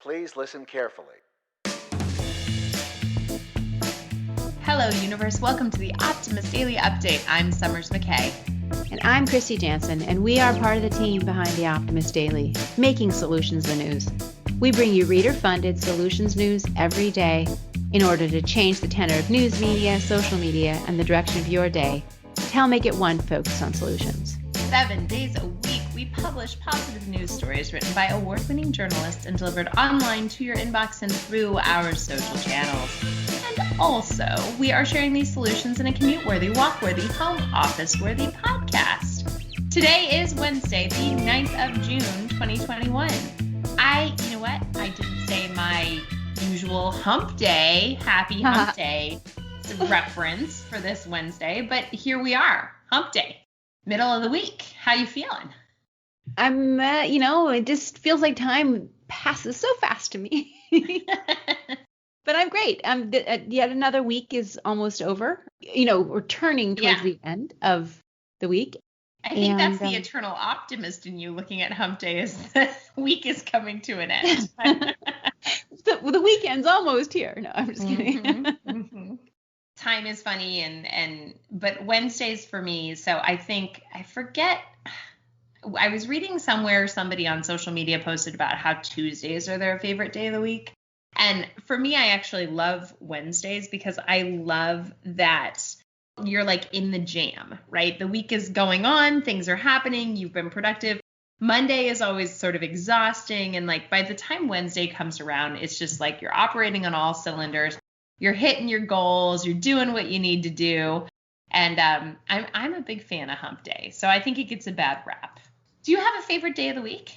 Please listen carefully. Hello, universe. Welcome to the Optimist Daily Update. I'm Summers McKay. And I'm Kristy Jansen, and we are part of the team behind the Optimist Daily, making solutions the news. We bring you reader-funded solutions news every day in order to change the tenor of news media, social media, and the direction of your day to help make it one focus on solutions. 7 days a week, we publish positive news stories written by award-winning journalists and delivered online to your inbox and through our social channels. And also, we are sharing these solutions in a commute-worthy, walk-worthy, home office-worthy podcast. Today is Wednesday, the 9th of June, 2021. I didn't say my usual hump day, happy hump day reference for this Wednesday, but here we are, hump day, middle of the week. How you feeling? I'm, it just feels like time passes so fast to me. But I'm great. Yet another week is almost over. We're turning towards the end of the week. I think that's the eternal optimist in you looking at hump day as the week is coming to an end. The weekend's almost here. No, I'm just kidding. Mm-hmm. Time is funny, but Wednesdays for me. So I forget. I was reading somewhere somebody on social media posted about how Tuesdays are their favorite day of the week. And for me, I actually love Wednesdays because I love that you're like in the jam, right? The week is going on, things are happening, you've been productive. Monday is always sort of exhausting. And like by the time Wednesday comes around, it's just like you're operating on all cylinders. You're hitting your goals, you're doing what you need to do. And I'm a big fan of hump day. So I think it gets a bad rap. Do you have a favorite day of the week?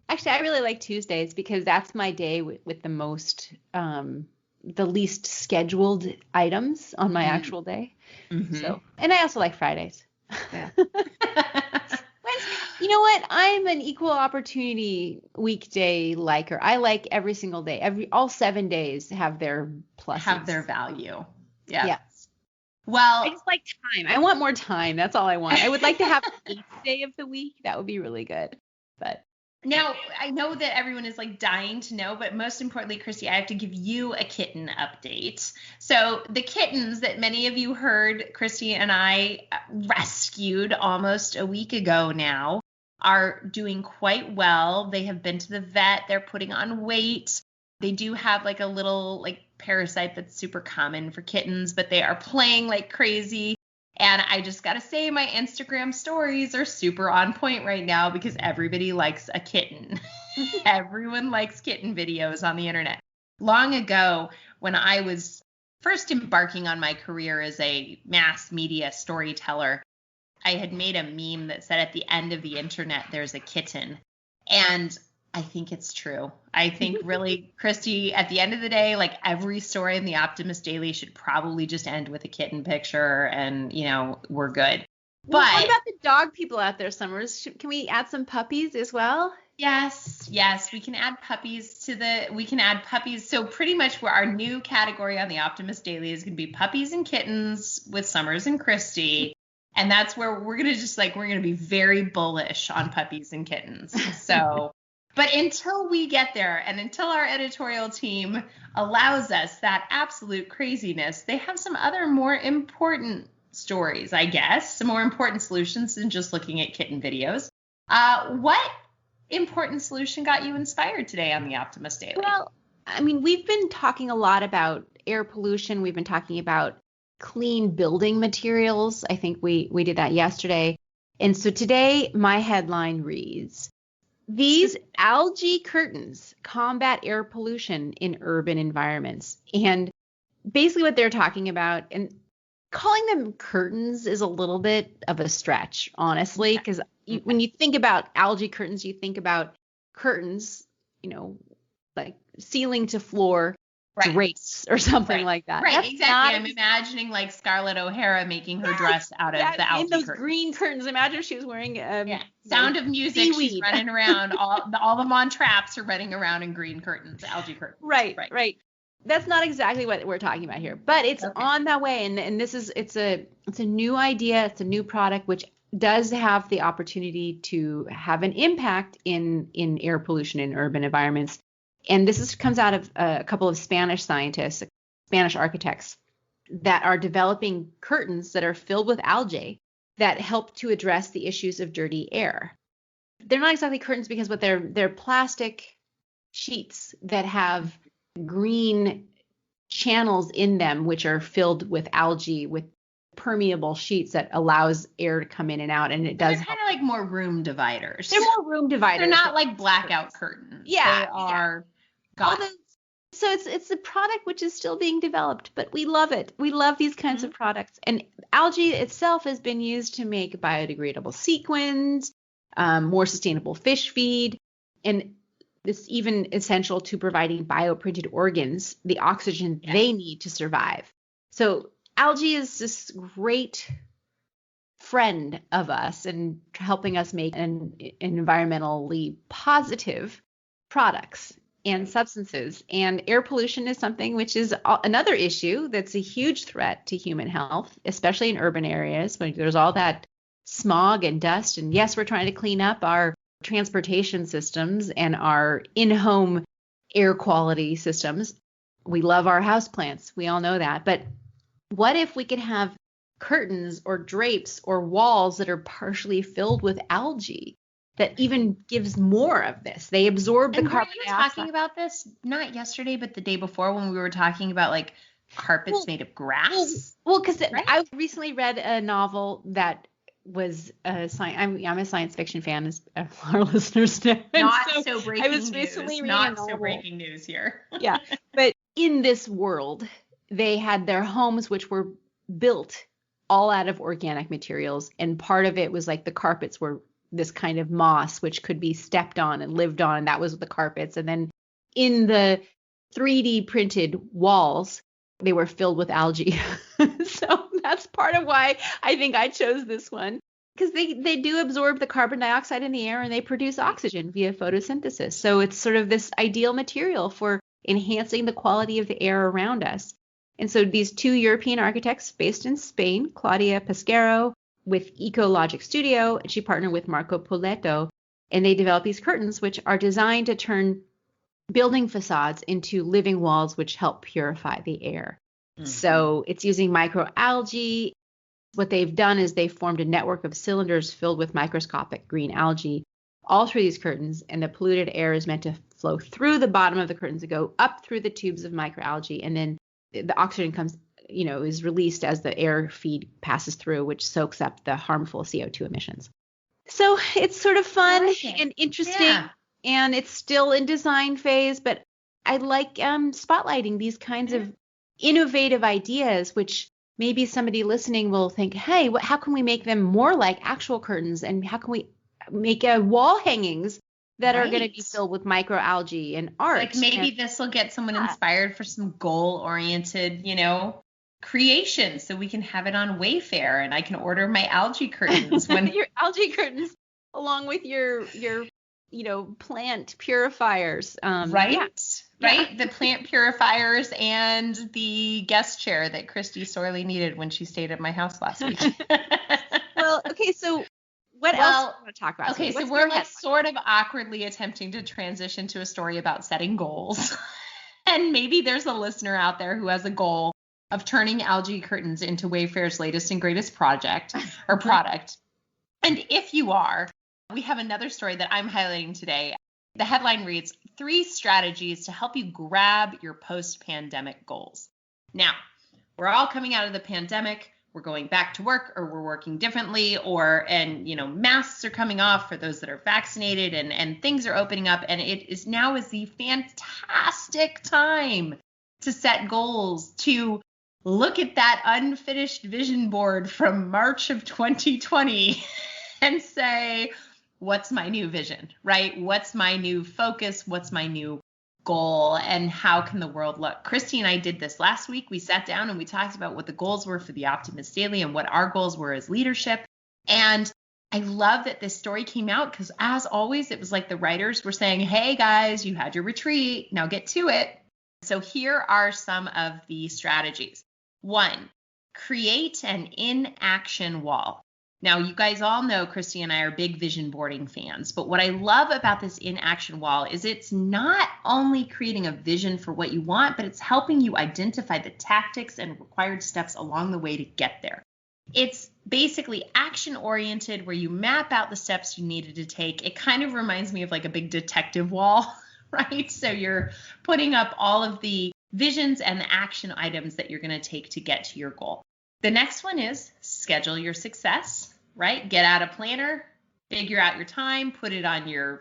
Actually, I really like Tuesdays because that's my day with the most, the least scheduled items on my actual day. Mm-hmm. So, and I also like Fridays. Yeah. You know what? I'm an equal opportunity weekday liker. I like every single day. All 7 days have their pluses. Have their value. Yeah. Yes. Well, I just like time. I want more time. That's all I want. I would like to have the 8th day of the week. That would be really good. But now, I know that everyone is like dying to know, but most importantly, Kristy, I have to give you a kitten update. So the kittens that many of you heard Kristy and I rescued almost a week ago now are doing quite well. They have been to the vet. They're putting on weight. They do have like a little like parasite that's super common for kittens, but they are playing like crazy. And I just got to say my Instagram stories are super on point right now because everybody likes a kitten. Everyone likes kitten videos on the internet. Long ago, when I was first embarking on my career as a mass media storyteller, I had made a meme that said at the end of the internet, there's a kitten. And I think it's true. I think really, Kristy, at the end of the day, like every story in the Optimist Daily should probably just end with a kitten picture and, we're good. Well, what about the dog people out there, Summers? Can we add some puppies as well? Yes. We can add puppies So pretty much our new category on the Optimist Daily is going to be puppies and kittens with Summers and Kristy. And that's where we're going to be very bullish on puppies and kittens. So but until we get there and until our editorial team allows us that absolute craziness, they have some other more important stories, I guess, some more important solutions than just looking at kitten videos. What important solution got you inspired today on the Optimist Daily? Well, I mean, we've been talking a lot about air pollution. We've been talking about clean building materials. I think we did that yesterday. And so today my headline reads, "These algae curtains combat air pollution in urban environments." And basically what they're talking about, and calling them curtains is a little bit of a stretch, honestly, because when you think about algae curtains, you think about curtains, like ceiling to floor drapes or something like that. Right, that's exactly. I'm imagining like Scarlett O'Hara making her dress out of the algae those curtains. Green curtains. Imagine if she was wearing Sound of Music. Seaweed. She's running around. All the Mon Traps are running around in green curtains, algae curtains. Right. That's not exactly what we're talking about here, but it's on that way. And this is it's a new idea. It's a new product which does have the opportunity to have an impact in air pollution in urban environments. And comes out of a couple of Spanish scientists, Spanish architects, that are developing curtains that are filled with algae that help to address the issues of dirty air. They're not exactly curtains because they're plastic sheets that have green channels in them, which are filled with algae, with permeable sheets that allows air to come in and out. And it does. They're kind of like more room dividers. They're more room dividers. They're not like blackout curtains. Yeah. They are. Got it. So it's a product which is still being developed, but we love it. We love these kinds of products. And algae itself has been used to make biodegradable sequins, more sustainable fish feed, and it's even essential to providing bioprinted organs the oxygen they need to survive. So algae is this great friend of us and helping us make an environmentally positive products and substances. And air pollution is something which is another issue that's a huge threat to human health, especially in urban areas when there's all that smog and dust. And yes, we're trying to clean up our transportation systems and our in-home air quality systems. We love our houseplants. We all know that. But what if we could have curtains or drapes or walls that are partially filled with algae that even gives more of this? They absorb the carbon dioxide. We were talking about this not yesterday, but the day before when we were talking about like carpets made of grass. Well, because I recently read a novel that was I'm a science fiction fan, as our listeners know. Not so breaking I was news. Recently reading Not a novel. So breaking news here. Yeah, but in this world, they had their homes which were built all out of organic materials, and part of it was like the carpets were this kind of moss which could be stepped on and lived on, and that was the carpets. And then in the 3D printed walls, they were filled with algae. So that's part of why I think I chose this one, because they do absorb the carbon dioxide in the air and they produce oxygen via photosynthesis. So it's sort of this ideal material for enhancing the quality of the air around us. And so these two European architects based in Spain, Claudia Pesquero with Ecologic Studio, and she partnered with Marco Poletto, and they developed these curtains which are designed to turn building facades into living walls which help purify the air. So it's using microalgae. What they've done is they've formed a network of cylinders filled with microscopic green algae all through these curtains, and the polluted air is meant to flow through the bottom of the curtains and go up through the tubes of microalgae, and then the oxygen comes, is released as the air feed passes through, which soaks up the harmful CO2 emissions. So it's sort of fun and interesting, and it's still in design phase, but I like spotlighting these kinds of innovative ideas, which maybe somebody listening will think, hey, how can we make them more like actual curtains, and how can we make wall hangings that are going to be filled with microalgae and art? Like maybe this will get someone inspired for some goal-oriented, creation, so we can have it on Wayfair and I can order my algae curtains when your algae curtains along with your plant purifiers. Right? The plant purifiers and the guest chair that Kristy sorely needed when she stayed at my house last week. Well, okay, so what else do you want to talk about? Okay, so we're like sort of awkwardly attempting to transition to a story about setting goals. And maybe there's a listener out there who has a goal of turning algae curtains into Wayfair's latest and greatest project or product. And if you are, we have another story that I'm highlighting today. The headline reads, 3 strategies to help you grab your post-pandemic goals. Now, we're all coming out of the pandemic. We're going back to work, or we're working differently, masks are coming off for those that are vaccinated, and things are opening up. And it is now the fantastic time to set goals, to look at that unfinished vision board from March of 2020 and say, what's my new vision, right? What's my new focus? What's my new goal? And how can the world look? Kristy and I did this last week. We sat down and we talked about what the goals were for the Optimist Daily and what our goals were as leadership. And I love that this story came out because, as always, it was like the writers were saying, hey, guys, you had your retreat. Now get to it. So here are some of the strategies. 1, create an in-action wall. Now, you guys all know Kristy and I are big vision boarding fans, but what I love about this in action wall is it's not only creating a vision for what you want, but it's helping you identify the tactics and required steps along the way to get there. It's basically action oriented where you map out the steps you needed to take. It kind of reminds me of like a big detective wall, right? So you're putting up all of the visions and the action items that you're going to take to get to your goal. The next one is schedule your success, right? Get out a planner, figure out your time, put it on your,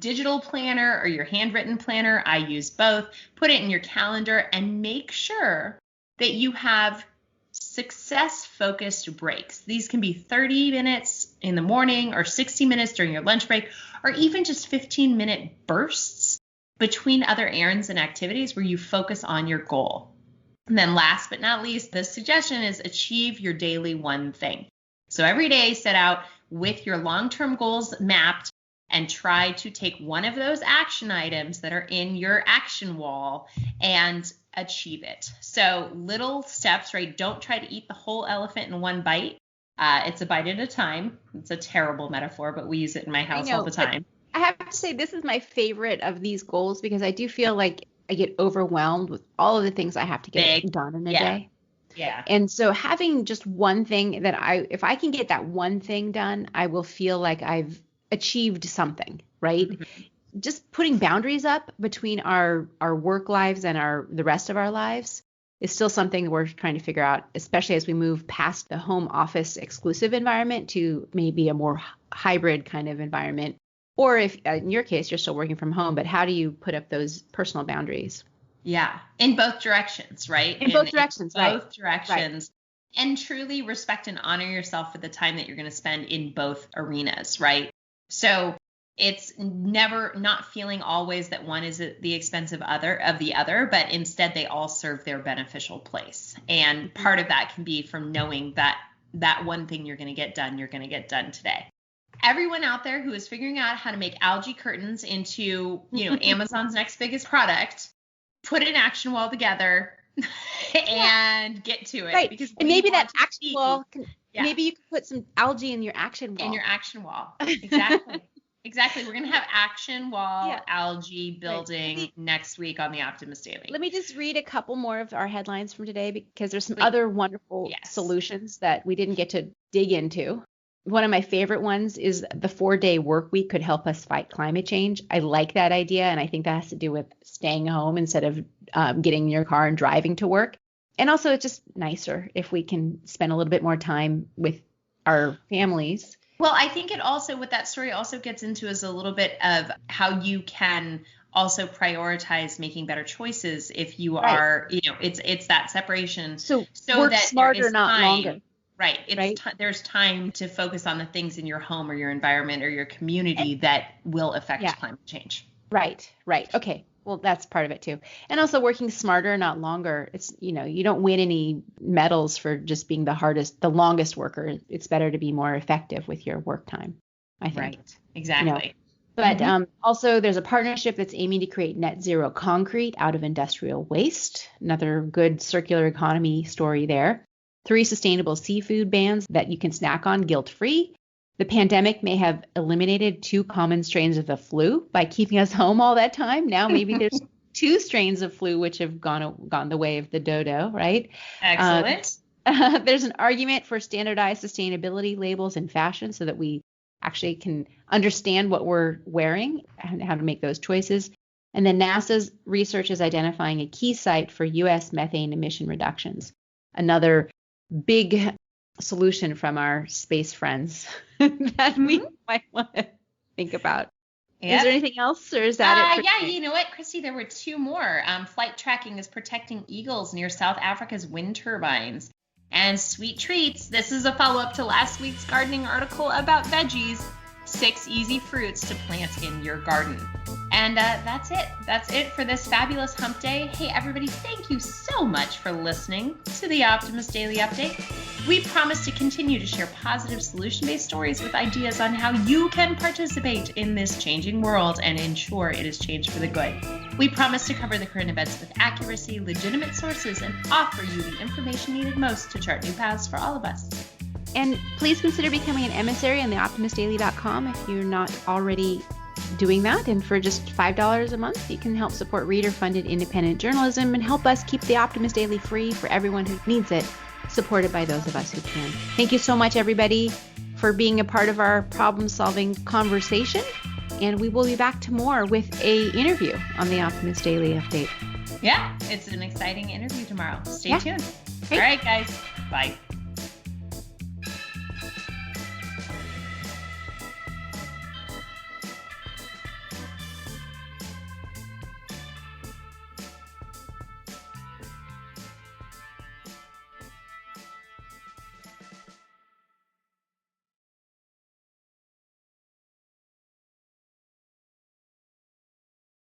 digital planner or your handwritten planner. I use both. Put it in your calendar and make sure that you have success-focused breaks. These can be 30 minutes in the morning or 60 minutes during your lunch break, or even just 15-minute bursts between other errands and activities where you focus on your goal. And then last but not least, the suggestion is achieve your daily one thing. So every day set out with your long-term goals mapped and try to take one of those action items that are in your action wall and achieve it. So little steps, right? Don't try to eat the whole elephant in one bite. It's a bite at a time. It's a terrible metaphor, but we use it in my house all the time. I have to say this is my favorite of these goals because I do feel like I get overwhelmed with all of the things I have to get done in a day. Yeah. And so having just one thing if I can get that one thing done, I will feel like I've achieved something, right? Mm-hmm. Just putting boundaries up between our work lives and the rest of our lives is still something we're trying to figure out, especially as we move past the home office exclusive environment to maybe a more hybrid kind of environment. Or if in your case, you're still working from home, but how do you put up those personal boundaries? Yeah, in both directions, right? In both directions. And truly respect and honor yourself for the time that you're going to spend in both arenas, right? So it's never not feeling always that one is at the expense of the other, but instead they all serve their beneficial place. And part of that can be from knowing that one thing you're going to get done today. Everyone out there who is figuring out how to make algae curtains into, Amazon's next biggest product, put an action wall together and get to it. Right. Because maybe that action wall, maybe you could put some algae in your action wall. In your action wall. Exactly. Exactly. We're going to have action wall algae building next week on the Optimist Daily. Let me just read a couple more of our headlines from today because there's some other wonderful solutions that we didn't get to dig into. One of my favorite ones is the 4-day work week could help us fight climate change. I like that idea, and I think that has to do with staying home instead of getting in your car and driving to work. And also, it's just nicer if we can spend a little bit more time with our families. Well, I think it also, what that story also gets into is a little bit of how you can also prioritize making better choices if you are, it's that separation. So work that smarter, not longer. Right. There's time to focus on the things in your home or your environment or your community that will affect climate change. Right. Okay. Well, that's part of it too. And also working smarter, not longer. It's, you don't win any medals for just being the longest worker. It's better to be more effective with your work time, I think. Right. Exactly. But also there's a partnership that's aiming to create net zero concrete out of industrial waste. Another good circular economy story there. 3 sustainable seafood bans that you can snack on guilt-free. The pandemic may have eliminated 2 common strains of the flu by keeping us home all that time. Now maybe there's 2 strains of flu which have gone the way of the dodo, right? Excellent. There's an argument for standardized sustainability labels in fashion so that we actually can understand what we're wearing and how to make those choices. And then NASA's research is identifying a key site for U.S. methane emission reductions. Another big solution from our space friends that we might want to think about. Yep. Is there anything else, or is that it? You know what, Kristy, there were 2 more. Flight tracking is protecting eagles near South Africa's wind turbines. And sweet treats, this is a follow-up to last week's gardening article about veggies. 6 easy fruits to plant in your garden. And that's it. That's it for this fabulous hump day. Hey, everybody, thank you so much for listening to the Optimist Daily Update. We promise to continue to share positive solution-based stories with ideas on how you can participate in this changing world and ensure it is changed for the good. We promise to cover the current events with accuracy, legitimate sources, and offer you the information needed most to chart new paths for all of us. And please consider becoming an emissary on the optimistdaily.com if you're not already doing that. And for just $5 a month, you can help support reader-funded independent journalism and help us keep the Optimist Daily free for everyone who needs it, supported by those of us who can. Thank you so much, everybody, for being a part of our problem-solving conversation. And we will be back to more with an interview on the Optimist Daily update. Yeah, it's an exciting interview tomorrow. Stay tuned. Great. All right, guys. Bye.